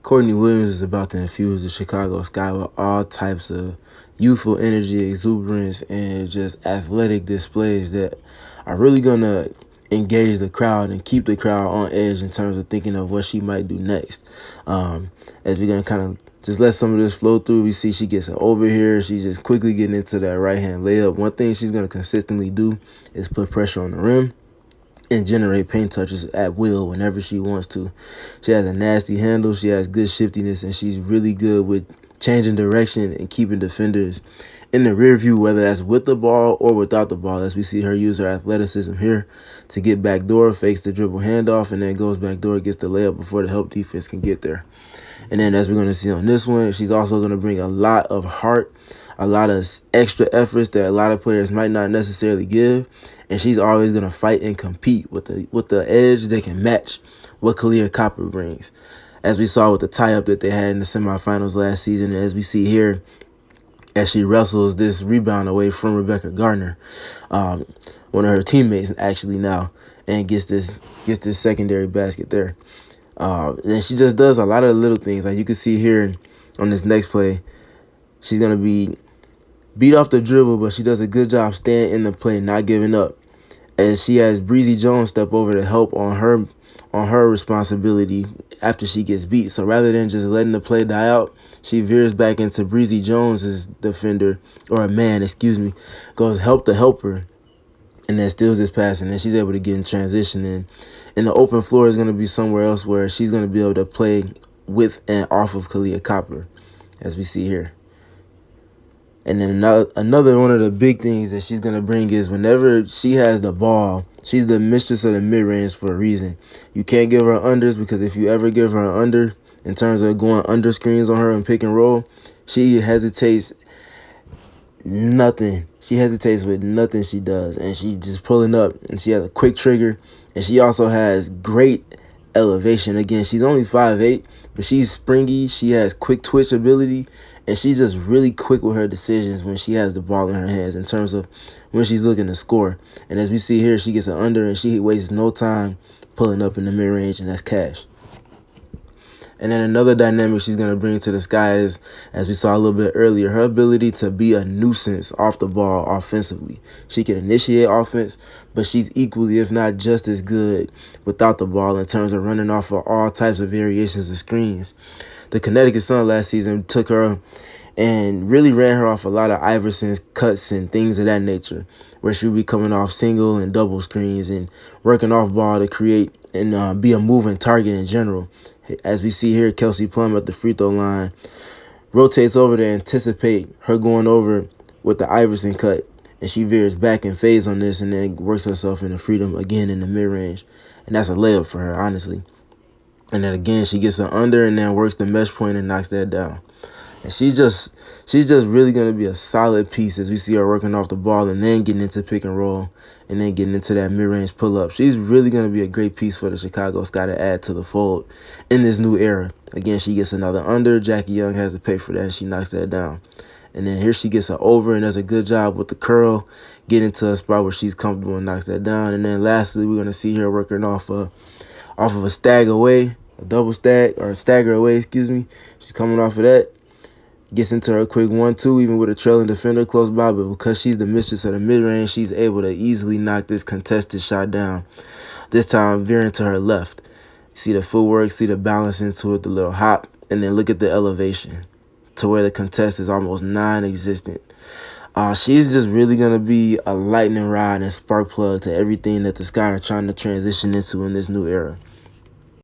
Courtney Williams is about to infuse the Chicago Sky with all types of youthful energy, exuberance, and just athletic displays that are really going to engage the crowd and keep the crowd on edge in terms of thinking of what she might do next. As we're going to kind of just let some of this flow through, we see she gets it over here. She's just quickly getting into that right-hand layup. One thing she's going to consistently do is put pressure on the rim and generate paint touches at will whenever she wants to. She has a nasty handle, she has good shiftiness, and she's really good with changing direction and keeping defenders in the rear view, whether that's with the ball or without the ball, as we see her use her athleticism here to get backdoor, fakes the dribble handoff, and then goes backdoor, gets the layup before the help defense can get there. And then as we're going to see on this one, she's also going to bring a lot of heart, a lot of extra efforts that a lot of players might not necessarily give. And she's always going to fight and compete with the edge that can match what Kahleah Copper brings. As we saw with the tie-up that they had in the semifinals last season, and as we see here, as she wrestles this rebound away from Rebecca Garner, one of her teammates actually now, and gets this secondary basket there. And she just does a lot of little things. Like you can see here on this next play, she's going to be beat off the dribble, but she does a good job staying in the play, not giving up. As she has Breezy Jones step over to help on her responsibility after she gets beat. So rather than just letting the play die out, she veers back into Breezy Jones's defender, or a man, excuse me, goes help the helper, and then steals this pass, and then she's able to get in transition. And the open floor is going to be somewhere else where she's going to be able to play with and off of Kahleah Copper, as we see here. And then another one of the big things that she's going to bring is whenever she has the ball, she's the mistress of the mid-range for a reason. You can't give her unders, because if you ever give her an under in terms of going under screens on her and pick and roll, she hesitates nothing. She hesitates with nothing she does. And she's just pulling up, and she has a quick trigger. And she also has great elevation. Again, she's only 5'8", but she's springy. She has quick twitch ability. And she's just really quick with her decisions when she has the ball in her hands in terms of when she's looking to score. And as we see here, she gets an under, and she wastes no time pulling up in the mid-range, and that's cash. And then another dynamic she's going to bring to the Sky is, as we saw a little bit earlier, her ability to be a nuisance off the ball offensively. She can initiate offense, but she's equally, if not just as good without the ball in terms of running off of all types of variations of screens. The Connecticut Sun last season took her and really ran her off a lot of Iverson's cuts and things of that nature, where she would be coming off single and double screens and working off ball to create and be a moving target in general. As we see here, Kelsey Plum at the free throw line rotates over to anticipate her going over with the Iverson cut, and she veers back and fades on this, and then works herself into freedom again in the mid-range. And that's a layup for her, honestly. And then again, she gets an under and then works the mesh point and knocks that down. And she's just really going to be a solid piece as we see her working off the ball and then getting into pick and roll and then getting into that mid-range pull-up. She's really going to be a great piece for the Chicago Sky to add to the fold in this new era. Again, she gets another under. Jackie Young has to pay for that, and she knocks that down. And then here she gets an over and does a good job with the curl, getting to a spot where she's comfortable and knocks that down. And then lastly, we're going to see her working off of a stagger away, a double stag, or stagger away, excuse me. She's coming off of that. Gets into her quick 1-2, even with a trailing defender close by, but because she's the mistress of the mid-range, she's able to easily knock this contested shot down, this time veering to her left. You see the footwork, see the balance into it, the little hop, and then look at the elevation to where the contest is almost non-existent. She's just really going to be a lightning rod and spark plug to everything that the Sky are trying to transition into in this new era.